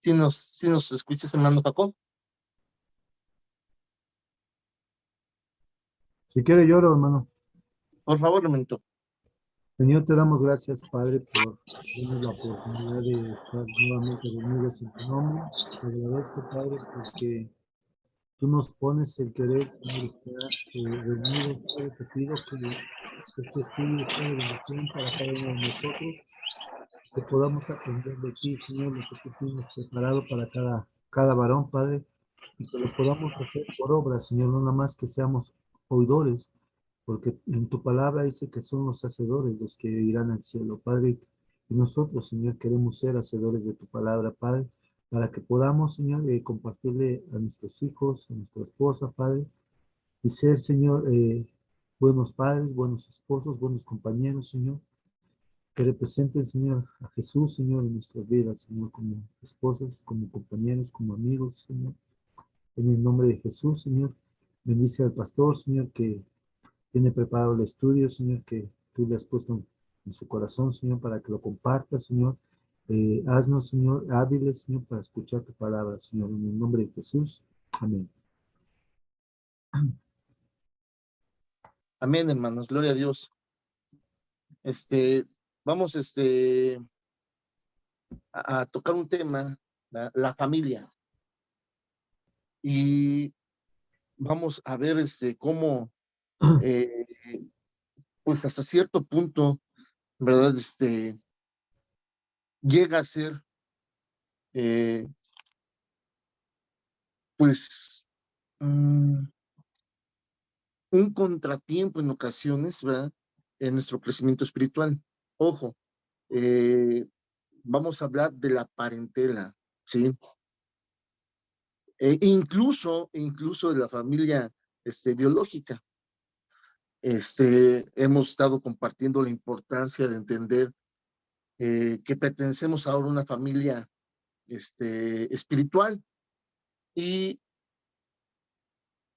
Si nos escuchas, hermano Jacob. Si quiere lloro, hermano. Por favor, hermanito. Señor, te damos gracias, Padre, por darnos la oportunidad de estar nuevamente reunidos en tu nombre. Te agradezco, Padre, porque tú nos pones el querer, Señor, estar reunidos. Padre, te pido que este estudio sea de bendición para cada uno de nosotros, que podamos aprender de ti, Señor, lo que tú tienes preparado para cada varón, Padre, y que lo podamos hacer por obra, Señor, no nada más que seamos oidores, porque en tu palabra dice que son los hacedores los que irán al cielo, Padre, y nosotros, Señor, queremos ser hacedores de tu palabra, Padre, para que podamos, Señor, compartirle a nuestros hijos, a nuestra esposa, Padre, y ser, Señor, buenos padres, buenos esposos, buenos compañeros, Señor, que representen, Señor, a Jesús, Señor, en nuestras vidas, Señor, como esposos, como compañeros, como amigos, Señor. En el nombre de Jesús, Señor, bendice al pastor, Señor, que tiene preparado el estudio, Señor, que tú le has puesto en su corazón, Señor, para que lo comparta, Señor. Haznos, Señor, hábiles, Señor, para escuchar tu palabra, Señor, en el nombre de Jesús. Amén. Amén, hermanos. Gloria a Dios. Vamos, a tocar un tema, la familia. Y vamos a ver, cómo, eh, pues hasta cierto punto, ¿verdad? Llega a ser, eh, pues, un contratiempo en ocasiones, ¿verdad? En nuestro crecimiento espiritual. Ojo, eh, vamos a hablar de la parentela, ¿sí? Incluso de la familia, biológica. Hemos estado compartiendo la importancia de entender que pertenecemos ahora a una familia, espiritual, y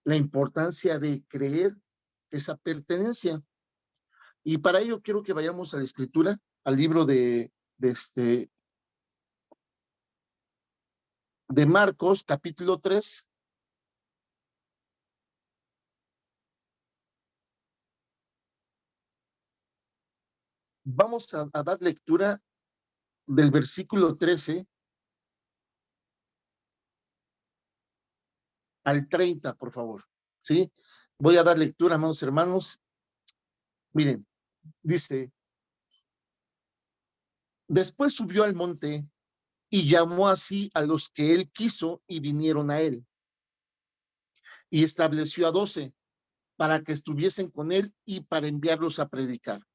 la importancia de creer esa pertenencia. Y para ello quiero que vayamos a la escritura, al libro de Marcos, capítulo 3. Vamos a dar lectura del versículo 13 al 30, por favor. ¿Sí? Voy a dar lectura, amados hermanos. Miren, dice: después subió al monte y llamó así a los que él quiso y vinieron a él. Y estableció a 12 para que estuviesen con él y para enviarlos a predicar.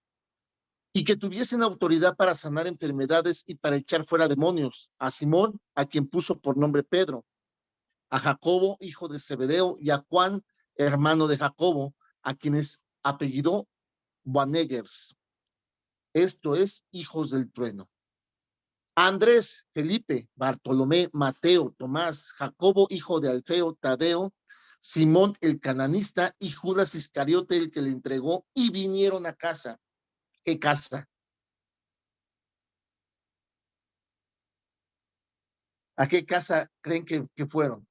Y que tuviesen autoridad para sanar enfermedades y para echar fuera demonios. A Simón, a quien puso por nombre Pedro, a Jacobo, hijo de Zebedeo, y a Juan, hermano de Jacobo, a quienes apellidó Boanerges, esto es, hijos del trueno. Andrés, Felipe, Bartolomé, Mateo, Tomás, Jacobo, hijo de Alfeo, Tadeo, Simón el cananista y Judas Iscariote, el que le entregó, y vinieron a casa. ¿Qué casa? ¿A qué casa creen que fueron?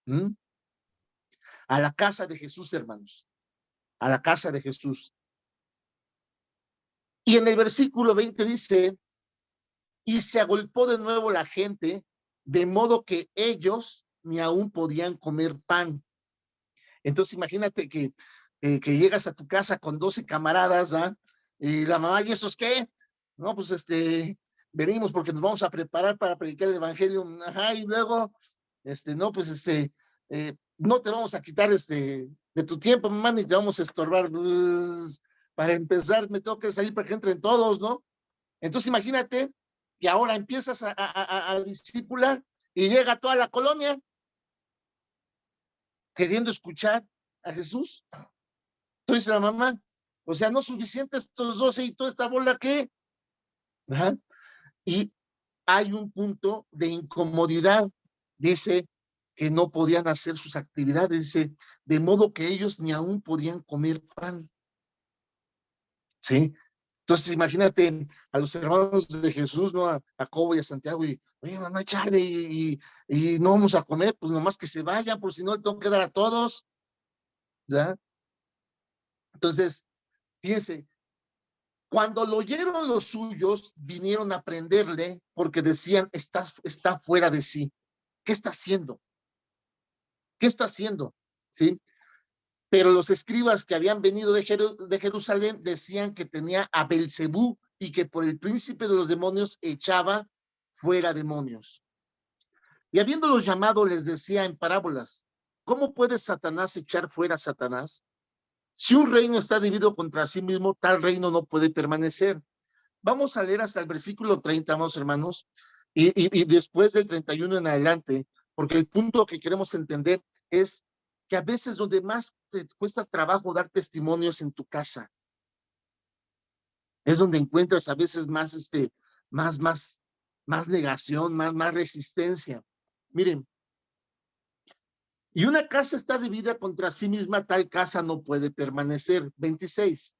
¿Mm? A la casa de Jesús, hermanos. A la casa de Jesús. Y en el versículo 20 dice: y se agolpó de nuevo la gente, de modo que ellos ni aún podían comer pan. Entonces imagínate que llegas a tu casa con 12 camaradas, ¿verdad? Y la mamá: ¿y esos qué? No, pues venimos porque nos vamos a preparar para predicar el evangelio. Ajá, y luego, no, pues no te vamos a quitar de tu tiempo, mamá, ni te vamos a estorbar. Pues, para empezar, me tengo que salir para que entren todos, ¿no? Entonces imagínate que ahora empiezas a discipular y llega toda la colonia queriendo escuchar a Jesús. Entonces la mamá: o sea, no suficiente estos 12 y toda esta bola, ¿qué? ¿Verdad? Y hay un punto de incomodidad. Dice que no podían hacer sus actividades, dice, de modo que ellos ni aún podían comer pan. ¿sí? Entonces, imagínate a los hermanos de Jesús, ¿no? A Jacobo y a Santiago, y, oye, no hay charla y no vamos a comer, pues nomás que se vayan, por si no, le tengo que dar a todos, ¿verdad? Entonces, fíjense, cuando lo oyeron los suyos, vinieron a prenderle porque decían, está fuera de sí. ¿Qué está haciendo? ¿Qué está haciendo? ¿Sí? Pero los escribas que habían venido de Jerusalén decían que tenía a Belcebú y que por el príncipe de los demonios echaba fuera demonios. Y habiéndolos llamado, les decía en parábolas, ¿cómo puede Satanás echar fuera a Satanás? Si un reino está dividido contra sí mismo, tal reino no puede permanecer. Vamos a leer hasta el versículo 30, amados hermanos, y después del 31 en adelante, porque el punto que queremos entender es que a veces donde más te cuesta trabajo dar testimonios en tu casa, es donde encuentras a veces más, más, más, más negación, más resistencia. Miren, y una casa está dividida contra sí misma, tal casa no puede permanecer. 26.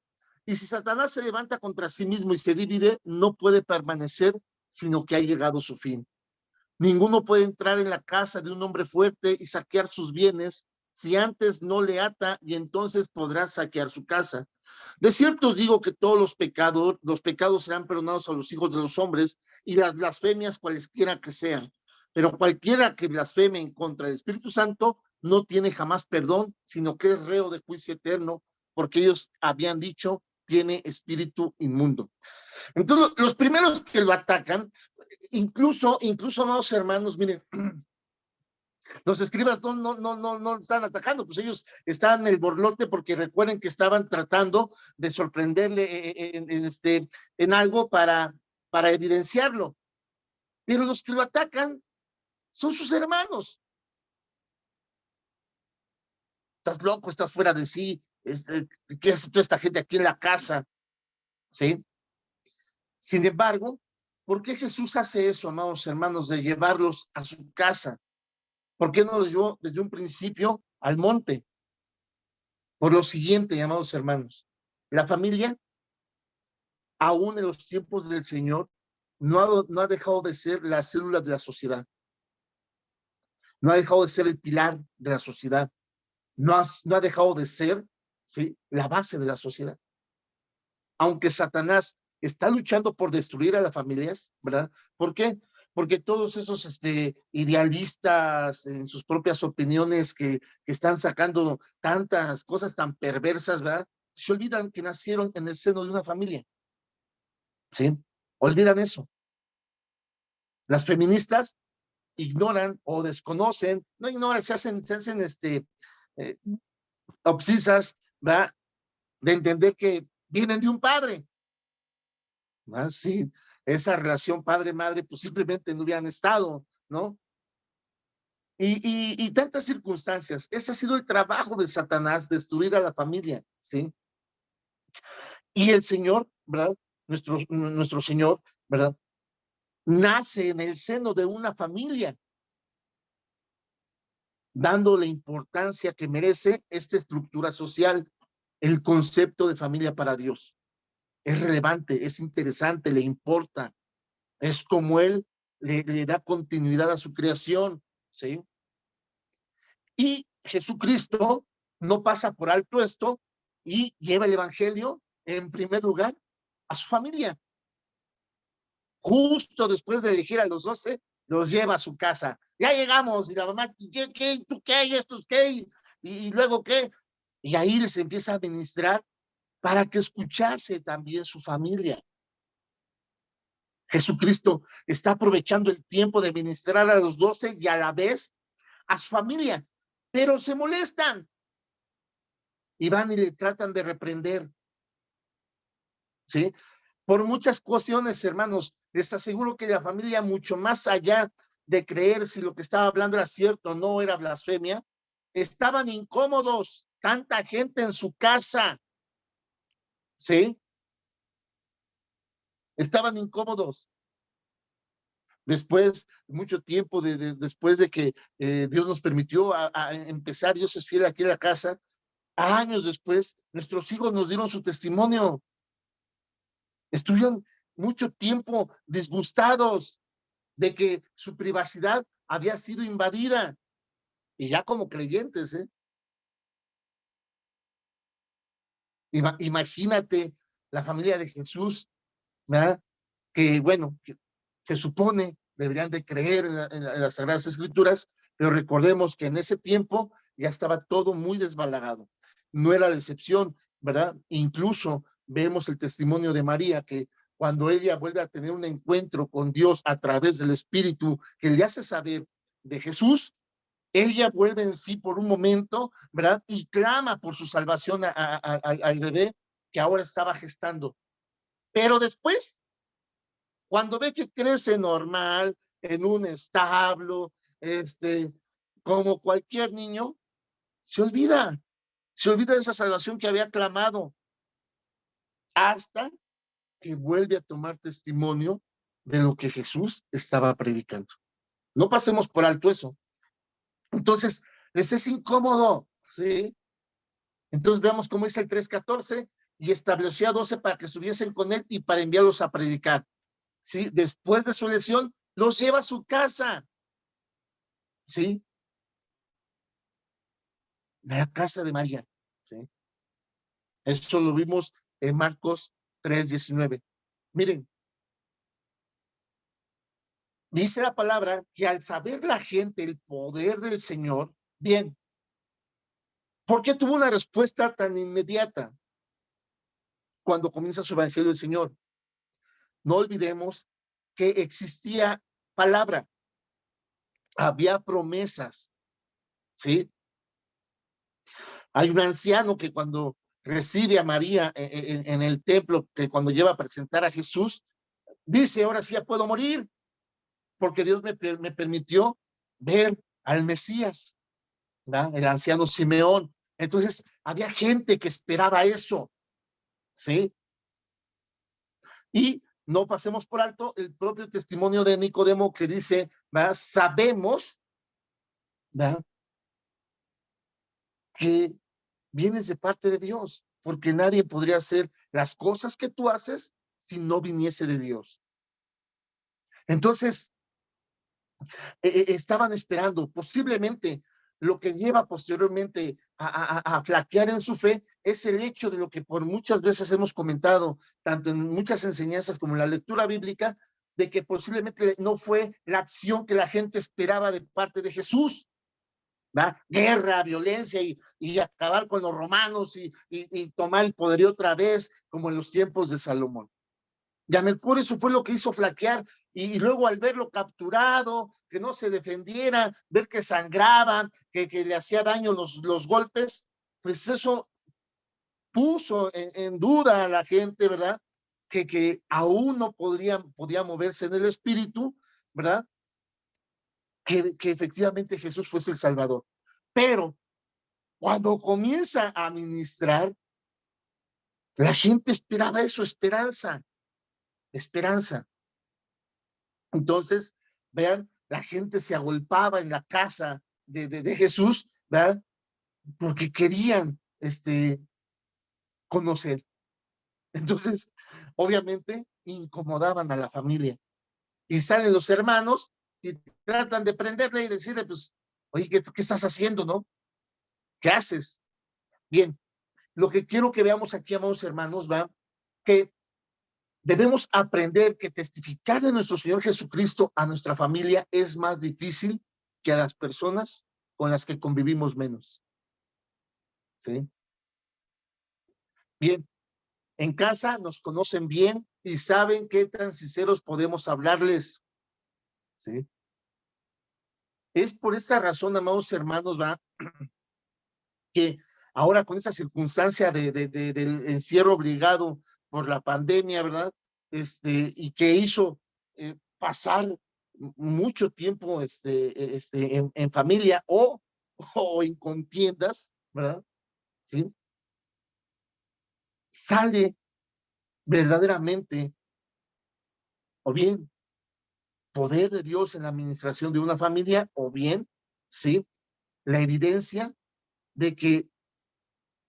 Y si Satanás se levanta contra sí mismo y se divide, no puede permanecer, sino que ha llegado su fin. Ninguno puede entrar en la casa de un hombre fuerte y saquear sus bienes si antes no le ata, y entonces podrá saquear su casa. De cierto os digo que todos los pecados serán perdonados a los hijos de los hombres y las blasfemias cualesquiera que sean. Pero cualquiera que blasfeme en contra del Espíritu Santo no tiene jamás perdón, sino que es reo de juicio eterno, porque ellos habían dicho, tiene espíritu inmundo. Entonces, los primeros que lo atacan, incluso, amados hermanos, miren, los escribas no están atacando, pues ellos estaban en el borlote porque recuerden que estaban tratando de sorprenderle en algo para evidenciarlo. Pero los que lo atacan son sus hermanos. Estás loco, estás fuera de sí, ¿qué hace toda esta gente aquí en la casa? ¿Sí? Sin embargo, ¿por qué Jesús hace eso, amados hermanos, de llevarlos a su casa? ¿Por qué no los llevó desde un principio al monte? Por lo siguiente, amados hermanos, la familia, aún en los tiempos del Señor, no ha dejado de ser la célula de la sociedad, no ha dejado de ser el pilar de la sociedad, no ha dejado de ser, ¿sí?, la base de la sociedad. Aunque Satanás está luchando por destruir a las familias, ¿verdad? ¿Por qué? Porque todos esos idealistas en sus propias opiniones que están sacando tantas cosas tan perversas, ¿verdad? Se olvidan que nacieron en el seno de una familia, ¿sí? Olvidan eso. Las feministas ignoran o desconocen, no ignoran, se hacen eh, obsesas, ¿verdad? De entender que vienen de un padre. Ah, sí, esa relación padre-madre, pues simplemente no hubieran estado, ¿no? Y tantas circunstancias. Ese ha sido el trabajo de Satanás, destruir a la familia, ¿sí? Y el Señor, ¿verdad? Nuestro Señor, ¿verdad? Nace en el seno de una familia, dando la importancia que merece esta estructura social, el concepto de familia para Dios. Es relevante, es interesante, le importa. Es como Él le da continuidad a su creación, ¿sí? Y Jesucristo no pasa por alto esto y lleva el evangelio en primer lugar a su familia. Justo después de elegir a los 12, los lleva a su casa. Ya llegamos, y la mamá, ¿qué? ¿Tú qué? ¿Y estos qué? ¿Y luego qué? Y ahí les empieza a ministrar para que escuchase también su familia. Jesucristo está aprovechando el tiempo de ministrar a los 12 y a la vez a su familia, pero se molestan y van y le tratan de reprender, ¿sí? Por muchas cuestiones, hermanos, les aseguro que la familia, mucho más allá de creer si lo que estaba hablando era cierto o no era blasfemia, estaban incómodos, tanta gente en su casa, ¿sí? Estaban incómodos. Después, mucho tiempo después de que Dios nos permitió a empezar, Dios es fiel aquí en la casa, años después, nuestros hijos nos dieron su testimonio. Estuvieron mucho tiempo disgustados de que su privacidad había sido invadida, y ya como creyentes, ¿eh? Imagínate la familia de Jesús, ¿verdad? Que bueno, que se supone deberían de creer en las Sagradas Escrituras, pero recordemos que en ese tiempo ya estaba todo muy desbalagado. No era la excepción, ¿verdad? Incluso vemos el testimonio de María, que cuando ella vuelve a tener un encuentro con Dios a través del Espíritu que le hace saber de Jesús, ella vuelve en sí por un momento, ¿verdad? Y clama por su salvación al bebé que ahora estaba gestando. Pero después, cuando ve que crece normal, en un establo, como cualquier niño, se olvida, se olvida de esa salvación que había clamado, hasta que vuelve a tomar testimonio de lo que Jesús estaba predicando. No pasemos por alto eso. Entonces, les es incómodo, ¿sí? Entonces veamos cómo dice el 3:14, y estableció a 12 para que estuviesen con él y para enviarlos a predicar. ¿Sí? Después de su elección, los lleva a su casa, ¿sí? La casa de María, ¿sí? Eso lo vimos en Marcos 3:19. Miren, dice la palabra que al saber la gente el poder del Señor, bien, ¿por qué tuvo una respuesta tan inmediata cuando comienza su evangelio del Señor? No olvidemos que existía palabra, había promesas, ¿sí? Hay un anciano que cuando recibe a María en el templo, que cuando lleva a presentar a Jesús, dice, ahora sí ya puedo morir, porque Dios me permitió ver al Mesías, ¿verdad? El anciano Simeón. Entonces, había gente que esperaba eso, ¿sí? Y no pasemos por alto el propio testimonio de Nicodemo que dice, ¿verdad? Sabemos, ¿verdad? Que vienes de parte de Dios, porque nadie podría hacer las cosas que tú haces si no viniese de Dios. Entonces, estaban esperando, posiblemente lo que lleva posteriormente a flaquear en su fe es el hecho de lo que por muchas veces hemos comentado, tanto en muchas enseñanzas como en la lectura bíblica, de que posiblemente no fue la acción que la gente esperaba de parte de Jesús. ¿Va? Guerra, violencia y acabar con los romanos y tomar el poder otra vez, como en los tiempos de Salomón. Y a Mercurio eso fue lo que hizo flaquear, y luego al verlo capturado, que no se defendiera, ver que sangraba, que le hacía daño los golpes, pues eso puso en duda a la gente, ¿verdad? Que aún no podía moverse en el espíritu, ¿verdad? Que efectivamente Jesús fuese el Salvador. Pero cuando comienza a ministrar, la gente esperaba eso, esperanza, esperanza. Entonces, vean, la gente se agolpaba en la casa de Jesús, ¿verdad? Porque querían conocer. Entonces, obviamente, incomodaban a la familia. Y salen los hermanos y tratan de prenderle y decirle, pues, oye, ¿qué estás haciendo, no? ¿Qué haces? Bien, lo que quiero que veamos aquí, amados hermanos, va, que debemos aprender que testificar de nuestro Señor Jesucristo a nuestra familia es más difícil que a las personas con las que convivimos menos. ¿Sí? Bien, en casa nos conocen bien y saben qué tan sinceros podemos hablarles. ¿Sí? Es por esta razón, amados hermanos, va, que ahora con esta circunstancia del encierro obligado por la pandemia, ¿verdad? Y que hizo pasar mucho tiempo en familia o en contiendas, ¿verdad? ¿Sí? Sale verdaderamente, o bien, poder de Dios en la administración de una familia, o bien, ¿sí? La evidencia de que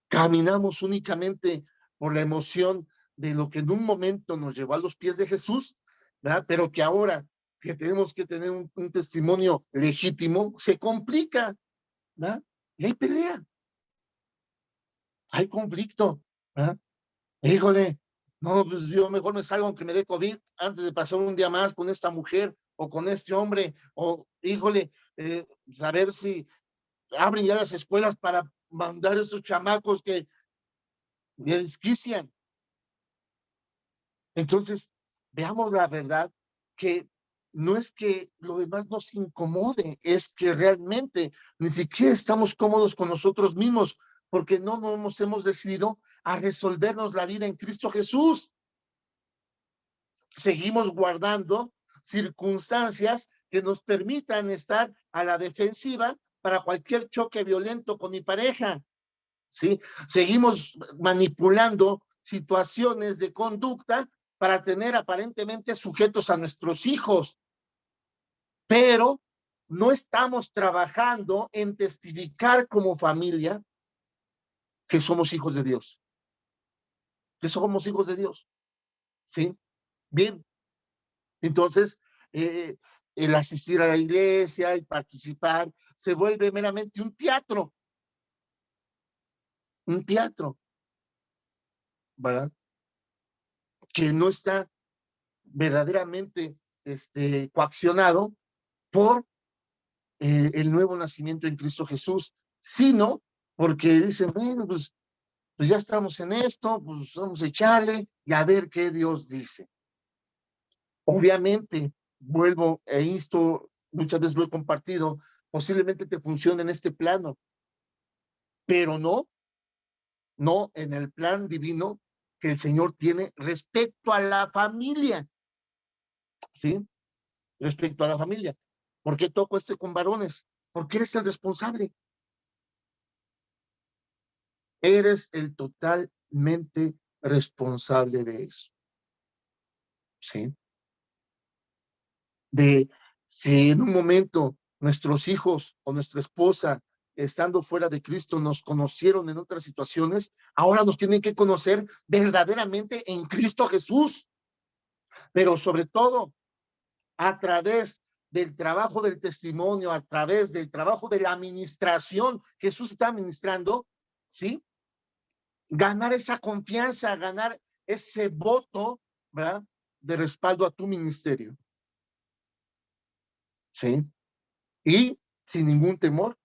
caminamos únicamente por la emoción de lo que en un momento nos llevó a los pies de Jesús, ¿verdad? Pero que ahora que tenemos que tener un testimonio legítimo, se complica, ¿verdad? Y hay pelea, hay conflicto, ¿verdad? Híjole, no, pues yo mejor me salgo aunque me dé COVID antes de pasar un día más con esta mujer o con este hombre, o híjole, saber si abren ya las escuelas para mandar a esos chamacos que me desquician. Entonces, veamos la verdad, que no es que lo demás nos incomode, es que realmente ni siquiera estamos cómodos con nosotros mismos, porque no nos hemos decidido a resolvernos la vida en Cristo Jesús. Seguimos guardando circunstancias que nos permitan estar a la defensiva para cualquier choque violento con mi pareja, ¿sí? Seguimos manipulando situaciones de conducta para tener aparentemente sujetos a nuestros hijos, pero no estamos trabajando en testificar como familia que somos hijos de Dios, que somos hijos de Dios, ¿sí? Bien, entonces, eh, el asistir a la iglesia, el participar, se vuelve meramente un teatro, ¿verdad? Que no está verdaderamente coaccionado por el nuevo nacimiento en Cristo Jesús, sino porque dicen, bueno, pues ya estamos en esto, pues vamos a echarle y a ver qué Dios dice. Obviamente, vuelvo e insto, muchas veces lo he compartido, posiblemente te funcione en este plano, pero no en el plan divino que el Señor tiene respecto a la familia, ¿sí? Respecto a la familia. ¿Por qué toco esto con varones? Porque eres el responsable. Eres el totalmente responsable de eso, ¿sí? De si en un momento nuestros hijos o nuestra esposa, estando fuera de Cristo, nos conocieron en otras situaciones, ahora nos tienen que conocer verdaderamente en Cristo Jesús, pero sobre todo a través del trabajo del testimonio, a través del trabajo de la administración, Jesús está administrando, ¿sí? Ganar esa confianza, ganar ese voto, ¿verdad? De respaldo a tu ministerio, ¿sí? Y sin ningún temor,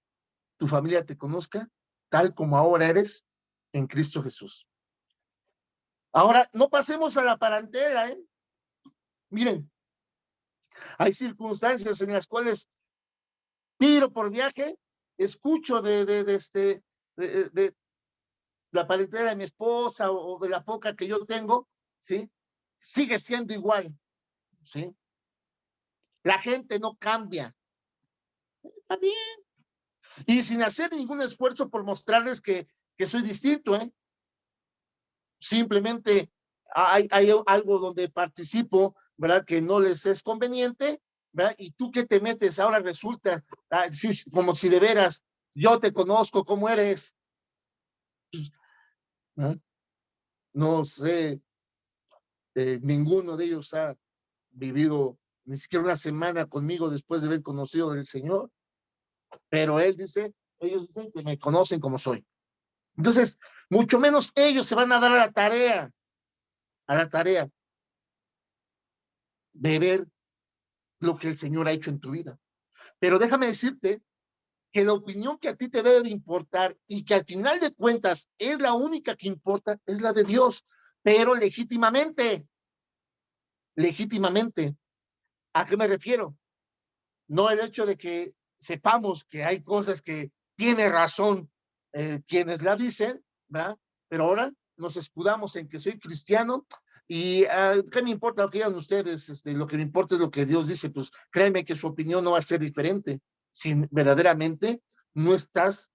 tu familia te conozca tal como ahora eres en Cristo Jesús. Ahora, no pasemos a la parentela, ¿eh? Miren, hay circunstancias en las cuales tiro por viaje, escucho de la parentela de mi esposa o de la poca que yo tengo, ¿sí? Sigue siendo igual, ¿sí? La gente no cambia, está bien. Y sin hacer ningún esfuerzo por mostrarles que soy distinto, ¿eh? Simplemente hay algo donde participo, ¿verdad? Que no les es conveniente, ¿verdad? Y tú que te metes, ahora resulta, sí, como si de veras yo te conozco, ¿cómo eres? ¿No? No sé, ninguno de ellos ha vivido ni siquiera una semana conmigo después de haber conocido del Señor, pero ellos dicen que me conocen como soy. Entonces, mucho menos ellos se van a dar a la tarea de ver lo que el Señor ha hecho en tu vida. Pero déjame decirte que la opinión que a ti te debe de importar y que al final de cuentas es la única que importa, es la de Dios, pero legítimamente, legítimamente. ¿A qué me refiero? No el hecho de que sepamos que hay cosas que tiene razón quienes la dicen, ¿verdad? Pero ahora nos escudamos en que soy cristiano y ¿qué me importa lo que digan ustedes? Lo que me importa es lo que Dios dice, pues créeme que su opinión no va a ser diferente si verdaderamente no estás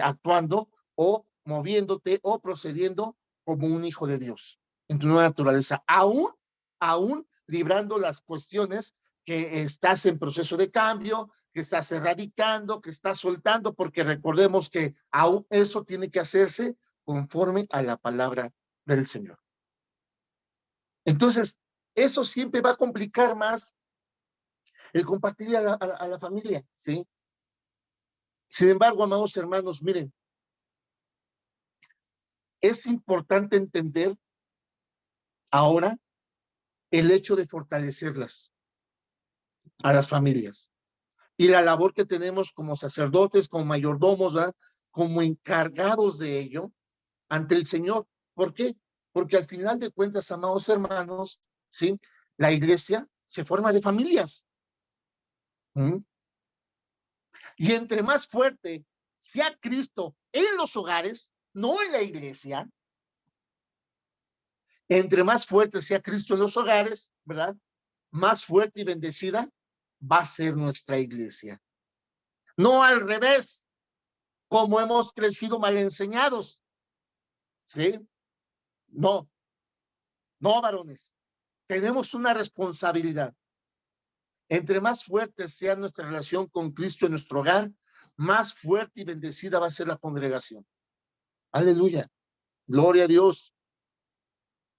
actuando o moviéndote o procediendo como un hijo de Dios en tu nueva naturaleza, aún librando las cuestiones que estás en proceso de cambio, que estás erradicando, que estás soltando, porque recordemos que aún eso tiene que hacerse conforme a la palabra del Señor. Entonces, eso siempre va a complicar más el compartir a la familia, ¿sí? Sin embargo, amados hermanos, miren, es importante entender ahora el hecho de fortalecerlas a las familias y la labor que tenemos como sacerdotes, como mayordomos, ¿verdad? Como encargados de ello ante el Señor. ¿Por qué? Porque al final de cuentas, amados hermanos, ¿sí? La iglesia se forma de familias. ¿Mm? Y entre más fuerte sea Cristo en los hogares, no en la iglesia, entre más fuerte sea Cristo en los hogares, ¿verdad? Más fuerte y bendecida va a ser nuestra iglesia. No al revés, como hemos crecido mal enseñados, ¿sí? No, no, varones. Tenemos una responsabilidad. Entre más fuerte sea nuestra relación con Cristo en nuestro hogar, más fuerte y bendecida va a ser la congregación. Aleluya. Gloria a Dios.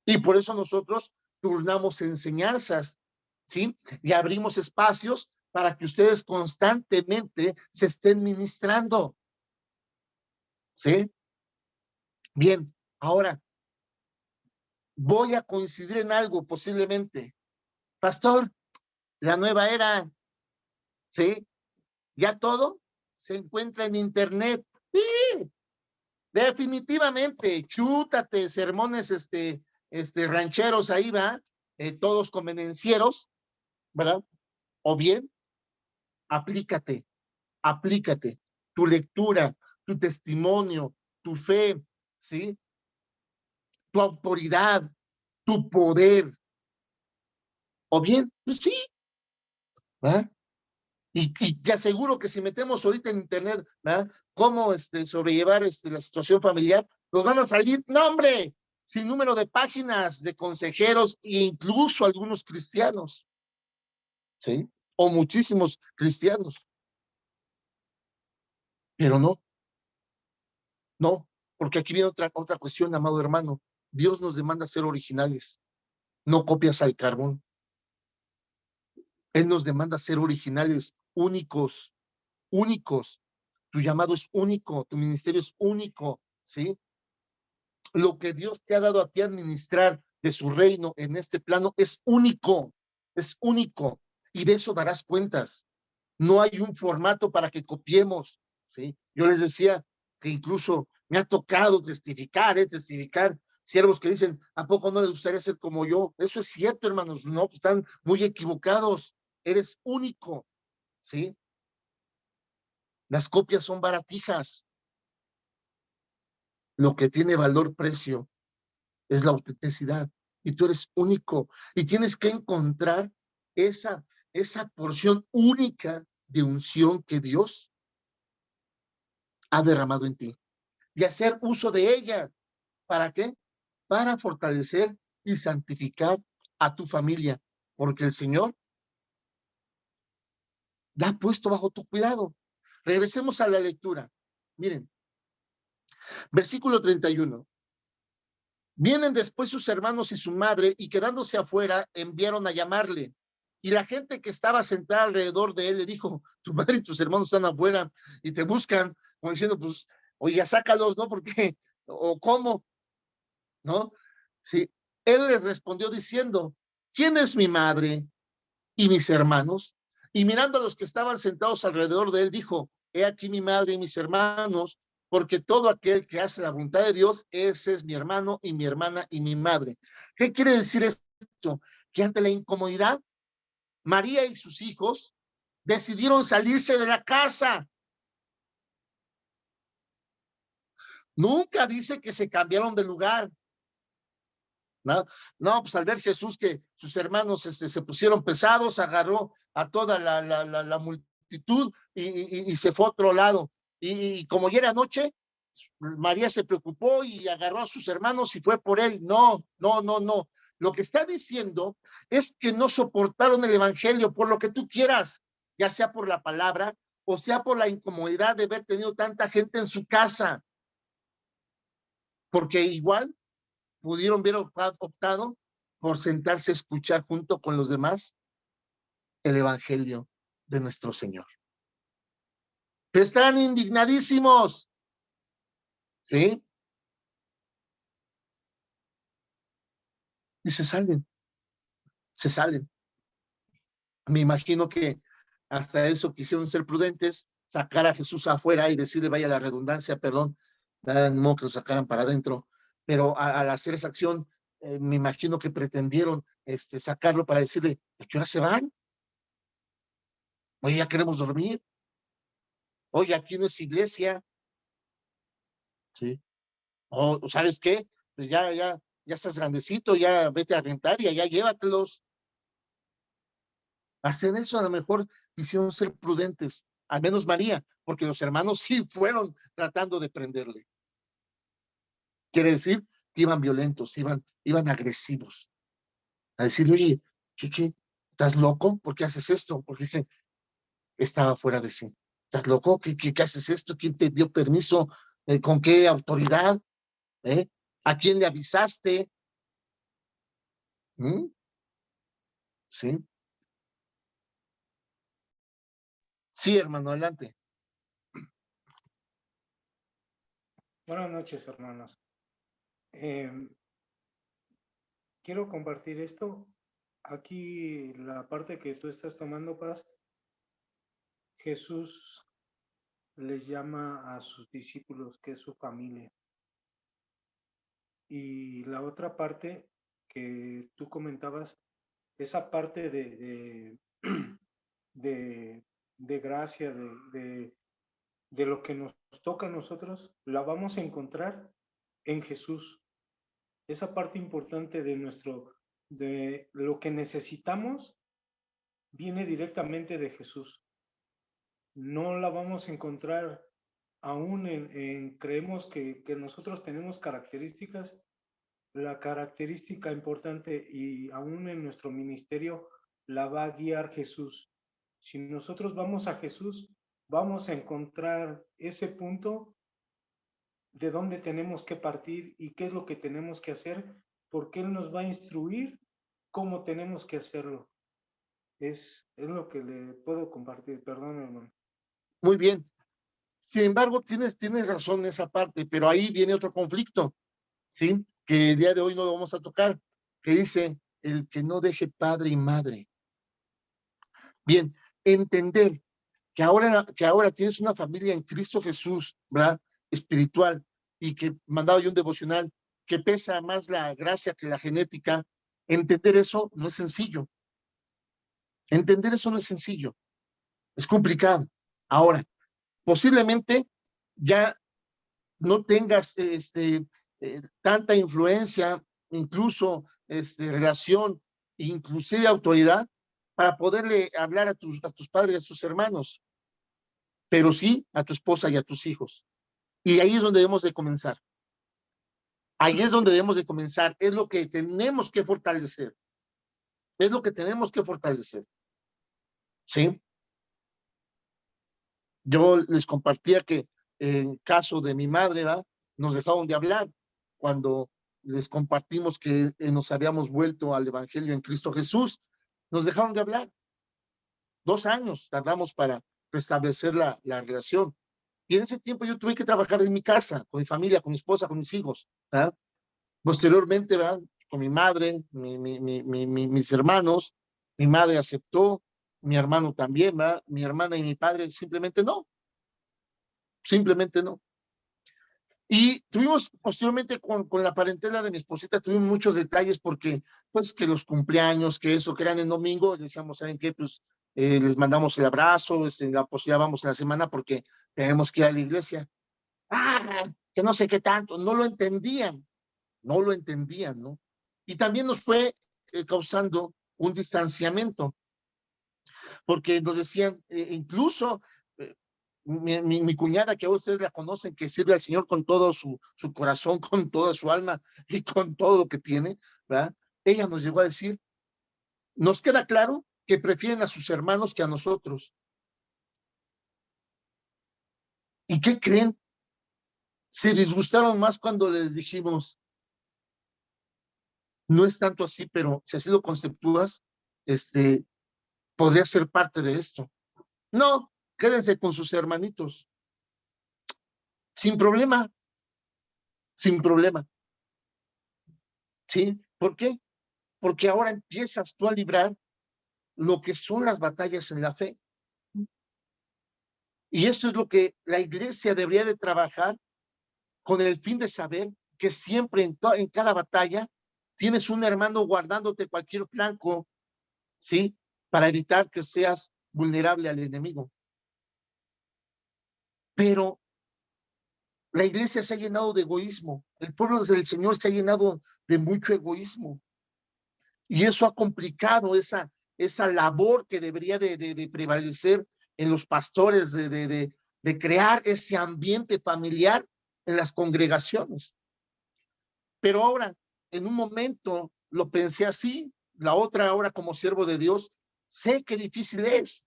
Y por eso nosotros turnamos enseñanzas, ¿sí? Y abrimos espacios para que ustedes constantemente se estén ministrando, ¿sí? Bien, ahora voy a coincidir en algo posiblemente. Pastor, la nueva era, ¿sí? Ya todo se encuentra en internet. Sí, definitivamente, chútate sermones, rancheros ahí va, todos convenencieros, ¿verdad? O bien, aplícate, aplícate, tu lectura, tu testimonio, tu fe, ¿sí? Tu autoridad, tu poder, o bien, pues sí, ¿verdad? Y te aseguro que si metemos ahorita en internet, ¿verdad? Cómo sobrellevar la situación familiar, nos van a salir, no hombre, sin número de páginas de consejeros e incluso algunos cristianos, ¿sí? O muchísimos cristianos, pero no, no, porque aquí viene otra cuestión, amado hermano. Dios nos demanda ser originales, no copias al carbón. Él nos demanda ser originales, únicos, únicos. Tu llamado es único, tu ministerio es único, ¿sí? Lo que Dios te ha dado a ti administrar de su reino en este plano es único, y de eso darás cuentas. No hay un formato para que copiemos, ¿sí? Yo les decía que incluso me ha tocado testificar, siervos que dicen, ¿a poco no les gustaría ser como yo? Eso es cierto, hermanos, no, pues están muy equivocados, eres único, ¿sí? Las copias son baratijas, lo que tiene valor, precio, es la autenticidad, y tú eres único, y tienes que encontrar esa, esa porción única de unción que Dios ha derramado en ti, y hacer uso de ella. ¿Para qué? Para fortalecer y santificar a tu familia, porque el Señor la ha puesto bajo tu cuidado. Regresemos a la lectura. Miren, versículo 31. Vienen después sus hermanos y su madre, y quedándose afuera, enviaron a llamarle. Y la gente que estaba sentada alrededor de él le dijo, tu madre y tus hermanos están afuera y te buscan, como diciendo, pues, oye, sácalos, ¿no? Porque, o cómo, ¿no? Sí, él les respondió diciendo, ¿quién es mi madre y mis hermanos? Y mirando a los que estaban sentados alrededor de él, dijo, he aquí mi madre y mis hermanos, porque todo aquel que hace la voluntad de Dios, ese es mi hermano y mi hermana y mi madre. ¿Qué quiere decir esto? Que ante la incomodidad, María y sus hijos decidieron salirse de la casa. Nunca dice que se cambiaron de lugar. ¿No? No, pues al ver Jesús que sus hermanos se pusieron pesados, agarró a toda la multitud y se fue a otro lado. Y como ya era noche, María se preocupó y agarró a sus hermanos y fue por él. No, no, no, no. Lo que está diciendo es que no soportaron el evangelio por lo que tú quieras, ya sea por la palabra o sea por la incomodidad de haber tenido tanta gente en su casa, porque igual pudieron haber optado por sentarse a escuchar junto con los demás el evangelio de nuestro Señor. Pero están indignadísimos, ¿sí? Y se salen. Me imagino que hasta eso quisieron ser prudentes, sacar a Jesús afuera y decirle, vaya la redundancia, perdón, nada de modo que lo sacaran para adentro, pero al hacer esa acción, me imagino que pretendieron sacarlo para decirle, ¿a qué hora se van? Oye, ya queremos dormir, oye, aquí no es iglesia, ¿sí? O ¿sabes qué? Pues ya estás grandecito, ya vete a rentar y allá llévatelos. Hasta en eso a lo mejor quisieron ser prudentes, al menos María, porque los hermanos sí fueron tratando de prenderle. Quiere decir que iban violentos, iban agresivos, a decirle, oye, ¿qué? ¿Estás loco? ¿Por qué haces esto? Porque dice, estaba fuera de sí. ¿Estás loco? ¿Qué haces esto? ¿Quién te dio permiso? ¿Con qué autoridad? ¿Eh? ¿A quién le avisaste? ¿Mm? Sí, sí, hermano, adelante. Buenas noches, hermanos. Quiero compartir esto. Aquí la parte que tú estás tomando, Paz, Jesús les llama a sus discípulos, que es su familia. Y la otra parte que tú comentabas, esa parte de, de gracia, de lo que nos toca a nosotros, la vamos a encontrar en Jesús. Esa parte importante de lo que necesitamos viene directamente de Jesús. No la vamos a encontrar aún creemos que nosotros tenemos características. La característica importante y aún en nuestro ministerio la va a guiar Jesús. Si nosotros vamos a Jesús, vamos a encontrar ese punto de dónde tenemos que partir y qué es lo que tenemos que hacer, porque Él nos va a instruir cómo tenemos que hacerlo. Es lo que le puedo compartir, perdón, hermano. Muy bien. Sin embargo, tienes razón en esa parte, pero ahí viene otro conflicto, ¿sí? Que el día de hoy no lo vamos a tocar, que dice, el que no deje padre y madre. Bien, entender que ahora tienes una familia en Cristo Jesús, ¿verdad? Espiritual, y que mandaba yo un devocional, que pesa más la gracia que la genética. Entender eso no es sencillo. Entender eso no es sencillo. Es complicado. Ahora, posiblemente ya no tengas tanta influencia, incluso relación, inclusive autoridad, para poderle hablar a tus padres y a tus hermanos, pero sí a tu esposa y a tus hijos. Y ahí es donde debemos de comenzar. Ahí es donde debemos de comenzar. Es lo que tenemos que fortalecer. Es lo que tenemos que fortalecer. ¿Sí? Yo les compartía que en caso de mi madre, ¿verdad? Nos dejaron de hablar cuando les compartimos que nos habíamos vuelto al Evangelio en Cristo Jesús. Nos dejaron de hablar. 2 años tardamos para restablecer la relación. Y en ese tiempo yo tuve que trabajar en mi casa, con mi familia, con mi esposa, con mis hijos. ¿Verdad? Posteriormente, ¿verdad? Con mi madre, mis hermanos, mi madre aceptó, mi hermano también, ¿verdad? Mi hermana y mi padre simplemente no. Y tuvimos posteriormente con la parentela de mi esposita, tuvimos muchos detalles porque, pues, que los cumpleaños, que eso, que eran en domingo, decíamos, ¿saben qué? Pues, les mandamos el abrazo, la posibilidad vamos en la semana porque tenemos que ir a la iglesia. Ah, que no sé qué tanto, no lo entendían, ¿no? Y también nos fue causando un distanciamiento, porque nos decían, incluso eh, mi cuñada, que ustedes la conocen, que sirve al Señor con todo su corazón, con toda su alma y con todo lo que tiene, ¿verdad? Ella nos llegó a decir, nos queda claro que prefieren a sus hermanos que a nosotros. ¿Y qué creen? Se disgustaron más cuando les dijimos, No es tanto así, pero si así lo conceptúas, podría ser parte de esto. No, quédense con sus hermanitos. Sin problema, sin problema. ¿Sí? ¿Por qué? Porque ahora empiezas tú a librar lo que son las batallas en la fe. Y eso es lo que la iglesia debería de trabajar con el fin de saber que siempre en cada batalla tienes un hermano guardándote cualquier flanco, ¿sí? Para evitar que seas vulnerable al enemigo. Pero la iglesia se ha llenado de egoísmo. El pueblo del Señor se ha llenado de mucho egoísmo. Y eso ha complicado esa labor que debería de prevalecer en los pastores, de crear ese ambiente familiar en las congregaciones. Pero ahora, en un momento, lo pensé así, la otra ahora como siervo de Dios, sé qué difícil es.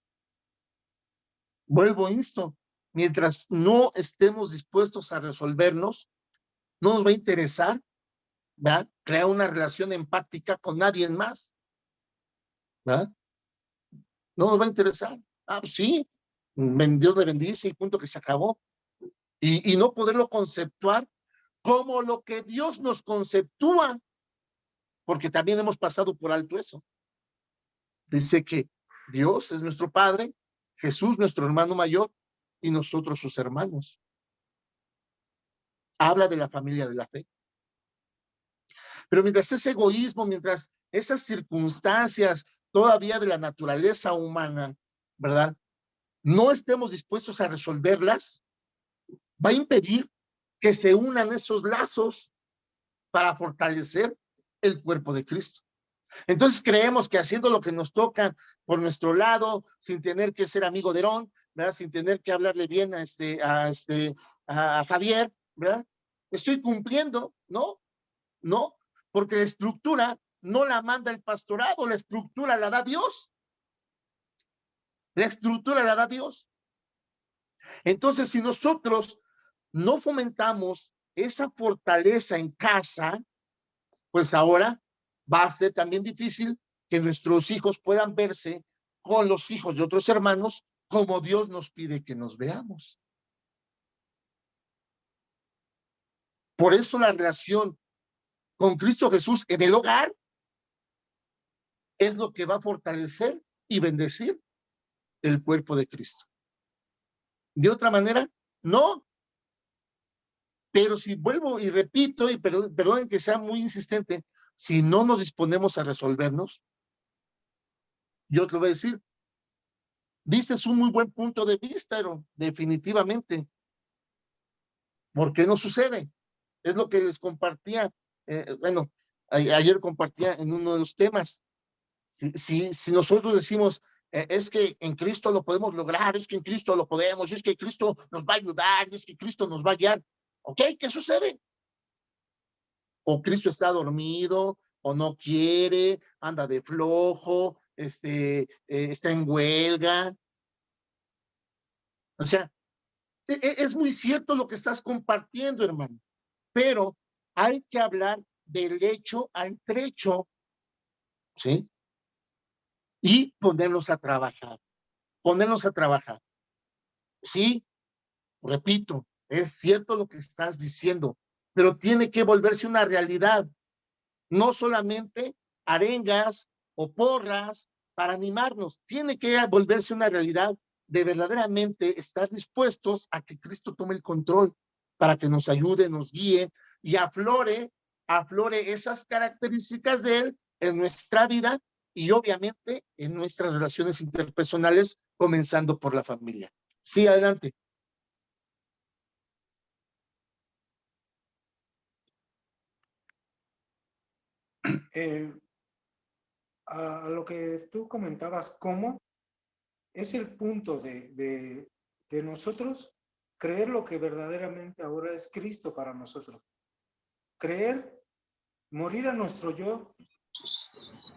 Vuelvo, insto, mientras no estemos dispuestos a resolvernos, no nos va a interesar, ¿verdad? Crear una relación empática con nadie más, ¿verdad? No nos va a interesar. Ah, pues sí, Dios le bendice y punto, que se acabó. Y no poderlo conceptuar como lo que Dios nos conceptúa, porque también hemos pasado por alto eso. Dice que Dios es nuestro Padre, Jesús nuestro hermano mayor y nosotros sus hermanos. Habla de la familia de la fe. Pero mientras ese egoísmo, mientras esas circunstancias todavía de la naturaleza humana, ¿verdad? No estemos dispuestos a resolverlas, va a impedir que se unan esos lazos para fortalecer el cuerpo de Cristo. Entonces creemos que haciendo lo que nos toca por nuestro lado, sin tener que ser amigo de Herón, ¿verdad? Sin tener que hablarle bien a Javier, ¿verdad? Estoy cumpliendo, ¿no? No, porque la estructura no la manda el pastorado, la estructura la da Dios. La estructura la da Dios. Entonces, si nosotros no fomentamos esa fortaleza en casa, pues ahora va a ser también difícil que nuestros hijos puedan verse con los hijos de otros hermanos como Dios nos pide que nos veamos. Por eso la relación con Cristo Jesús en el hogar es lo que va a fortalecer y bendecir el cuerpo de Cristo. De otra manera, no. Pero si vuelvo y repito, y perdonen que sea muy insistente, si no nos disponemos a resolvernos, yo te lo voy a decir, dices un muy buen punto de vista, pero definitivamente, ¿por qué no sucede? Es lo que les compartía, bueno, ayer compartía en uno de los temas. Si nosotros decimos, es que en Cristo lo podemos lograr, es que en Cristo lo podemos, es que Cristo nos va a ayudar, es que Cristo nos va a guiar, ¿ok? ¿Qué sucede? O Cristo está dormido, o no quiere, anda de flojo, está en huelga. O sea, es muy cierto lo que estás compartiendo, hermano, pero hay que hablar del hecho al trecho, ¿sí? Y ponernos a trabajar, ponernos a trabajar. Sí, repito, es cierto lo que estás diciendo, pero tiene que volverse una realidad, no solamente arengas o porras para animarnos, tiene que volverse una realidad de verdaderamente estar dispuestos a que Cristo tome el control para que nos ayude, nos guíe y aflore esas características de Él en nuestra vida y obviamente en nuestras relaciones interpersonales, comenzando por la familia. Sí, adelante. A lo que tú comentabas, ¿cómo? Es el punto de nosotros creer lo que verdaderamente ahora es Cristo para nosotros. Creer, morir a nuestro yo.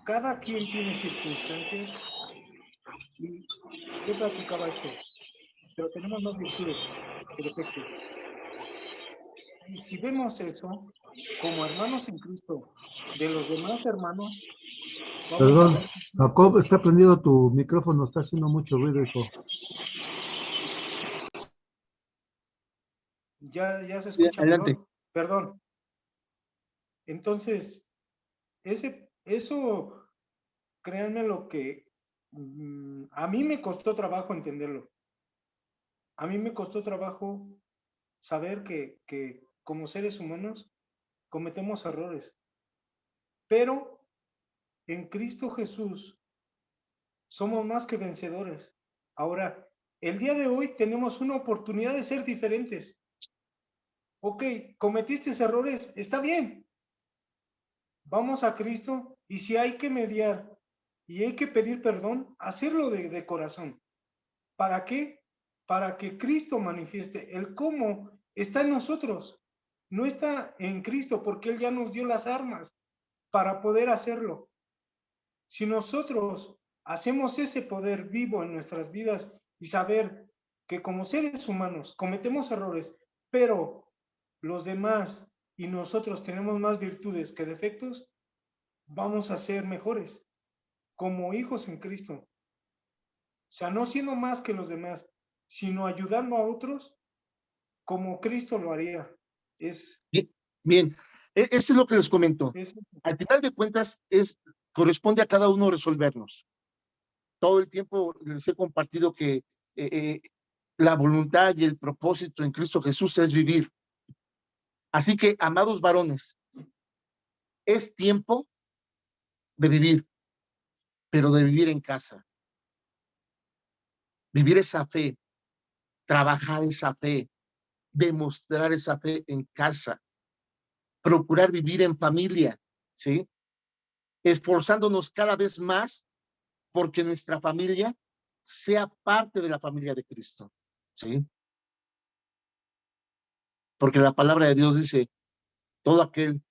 Cada quien tiene circunstancias y yo practicaba esto, pero tenemos más virtudes que defectos. si vemos eso como hermanos en Cristo de los demás hermanos, vamos a Perdón, ver. Jacob, está prendido tu micrófono, está haciendo mucho ruido, hijo. Ya se Sí, escucha adelante. mejor. Perdón. Entonces, eso, créanme lo que a mí me costó trabajo entenderlo. A mí me costó trabajo saber que como seres humanos cometemos errores, pero en Cristo Jesús somos más que vencedores. Ahora, el día de hoy tenemos una oportunidad de ser diferentes. Ok, cometiste errores, está bien. Vamos a Cristo y si hay que mediar y hay que pedir perdón, hacerlo de corazón. ¿Para qué? Para que Cristo manifieste. El cómo está en nosotros, no está en Cristo porque Él ya nos dio las armas para poder hacerlo. Si nosotros hacemos ese poder vivo en nuestras vidas y saber que como seres humanos cometemos errores, pero los demás y nosotros tenemos más virtudes que defectos, vamos a ser mejores como hijos en Cristo. O sea, no siendo más que los demás, sino ayudando a otros como Cristo lo haría. Bien, eso es lo que les comento. Es Al final de cuentas, corresponde a cada uno resolvernos. Todo el tiempo les he compartido que la voluntad y el propósito en Cristo Jesús es vivir. Así que, amados varones, es tiempo de vivir, pero de vivir en casa. Vivir esa fe, trabajar esa fe, demostrar esa fe en casa, procurar vivir en familia, ¿sí? Esforzándonos cada vez más porque nuestra familia sea parte de la familia de Cristo, ¿sí? Porque la palabra de Dios dice, todo aquel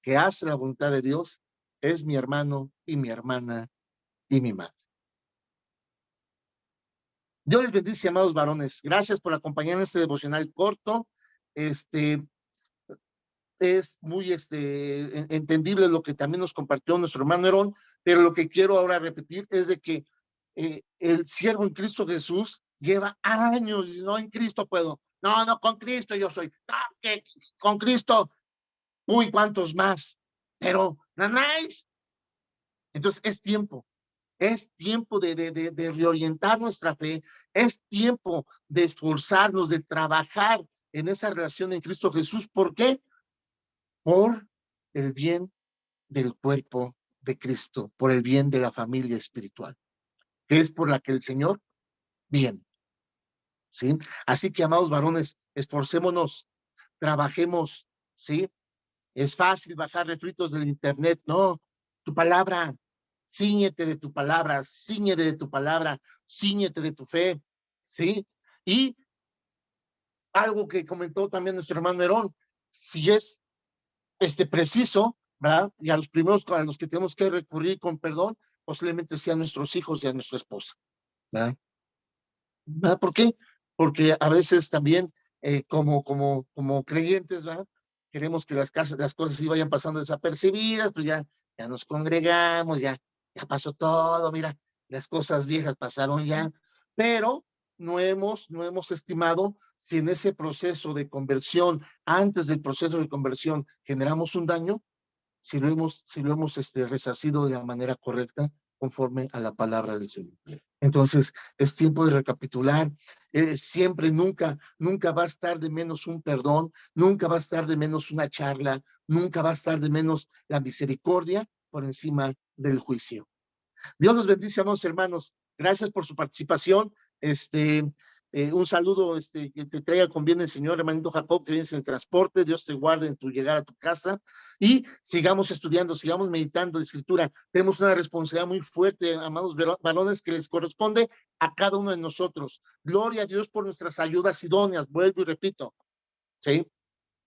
que hace la voluntad de Dios es mi hermano y mi hermana y mi madre. Dios les bendice, amados varones. Gracias por acompañarnos en este devocional corto. Es muy entendible lo que también nos compartió nuestro hermano Herón, pero lo que quiero ahora repetir es de que el siervo en Cristo Jesús lleva años, y no en Cristo puedo, no, con Cristo yo soy, no, que con Cristo, uy, cuántos más, pero nanáis. Entonces es tiempo de reorientar nuestra fe, es tiempo de esforzarnos, de trabajar en esa relación en Cristo Jesús. ¿Por qué? Por el bien del cuerpo de Cristo, por el bien de la familia espiritual, que es por la que el Señor viene, ¿sí? Así que, amados varones, esforcémonos, trabajemos, ¿sí? Es fácil bajar refritos del internet, no, tu palabra, cíñete de tu palabra, cíñete de tu palabra, cíñete de tu fe, ¿sí? Y algo que comentó también nuestro hermano Herón, si es preciso, ¿verdad? Y a los primeros a los que tenemos que recurrir con perdón, posiblemente sean nuestros hijos y a nuestra esposa, ¿verdad? ¿Verdad? ¿Por qué? Porque a veces también, como creyentes, ¿verdad? Queremos que las cosas sí vayan pasando desapercibidas, pues ya nos congregamos, ya pasó todo, mira, las cosas viejas pasaron ya, pero no hemos estimado si en ese proceso de conversión, antes del proceso de conversión, generamos un daño, si lo hemos resarcido de la manera correcta, conforme a la palabra del Señor. Entonces, es tiempo de recapitular. Siempre, nunca va a estar de menos un perdón, nunca va a estar de menos una charla, nunca va a estar de menos la misericordia por encima del juicio. Dios los bendice, amados hermanos. Gracias por su participación. Un saludo que te traiga con bien el Señor, hermanito Jacob, que vienes en el transporte. Dios te guarde en tu llegada a tu casa. Y sigamos estudiando, sigamos meditando la Escritura. Tenemos una responsabilidad muy fuerte, amados varones, que les corresponde a cada uno de nosotros. Gloria a Dios por nuestras ayudas idóneas. Vuelvo y repito, ¿sí?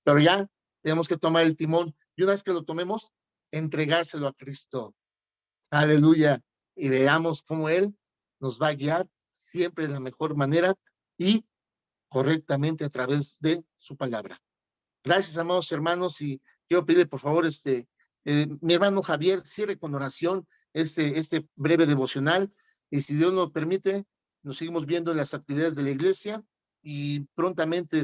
Pero ya tenemos que tomar el timón. Y una vez que lo tomemos, entregárselo a Cristo. Aleluya. Y veamos cómo Él nos va a guiar siempre de la mejor manera y correctamente a través de su palabra. Gracias, amados hermanos, y quiero pedirle, por favor, mi hermano Javier, cierre con oración este breve devocional, y si Dios nos permite, nos seguimos viendo en las actividades de la iglesia, y prontamente,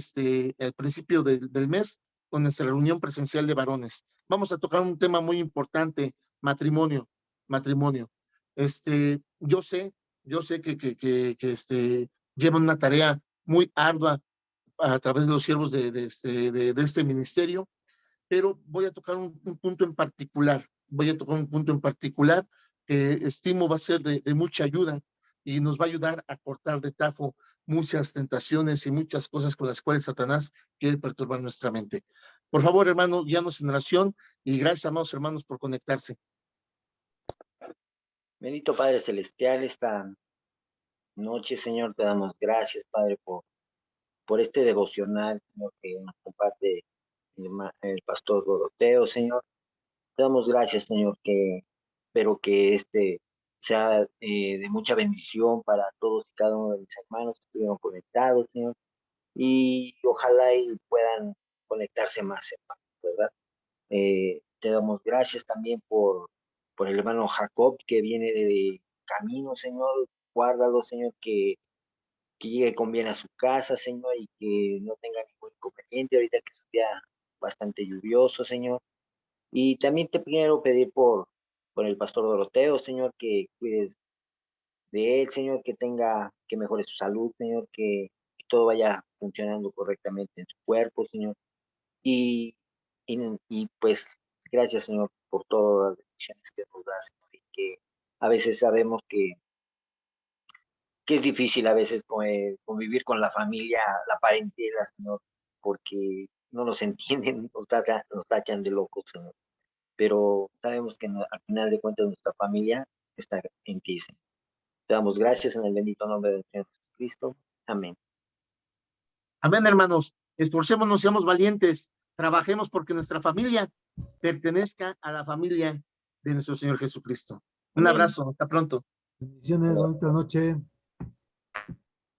al principio del mes, con nuestra reunión presencial de varones. Vamos a tocar un tema muy importante, matrimonio. Yo sé que llevan una tarea muy ardua a través de los siervos de este ministerio, pero voy a tocar un punto en particular, que estimo va a ser de mucha ayuda y nos va a ayudar a cortar de tajo muchas tentaciones y muchas cosas con las cuales Satanás quiere perturbar nuestra mente. Por favor, hermano, guíanos en oración, y gracias, amados hermanos, por conectarse. Bendito Padre Celestial, esta noche, Señor, te damos gracias, Padre, por este devocional, Señor, que nos comparte el pastor Doroteo, Señor. Te damos gracias, Señor, espero que sea de mucha bendición para todos y cada uno de mis hermanos que estuvieron conectados, Señor, y ojalá y puedan conectarse más, hermano, ¿verdad? Te damos gracias también por el hermano Jacob que viene de camino, Señor. Guárdalo, Señor, que llegue con bien a su casa, Señor, y que no tenga ningún inconveniente ahorita que es un día bastante lluvioso, Señor. Y también te quiero pedir por el pastor Doroteo, Señor, que cuides de él, Señor, que mejore su salud, Señor, que todo vaya funcionando correctamente en su cuerpo, Señor. Y, y pues gracias, Señor, por todas las bendiciones que nos das, Señor, y que a veces sabemos que es difícil a veces convivir con la familia, la parentela, Señor, porque no nos entienden, nos tachan de locos, Señor. Pero sabemos que al final de cuentas nuestra familia está en ti, Señor. Te damos gracias en el bendito nombre del Señor Jesucristo. Amén. Amén, hermanos. Esforcémonos, seamos valientes, trabajemos porque nuestra familia pertenezca a la familia de nuestro Señor Jesucristo. Un Amén. abrazo, hasta pronto. Bendiciones, bonita noche.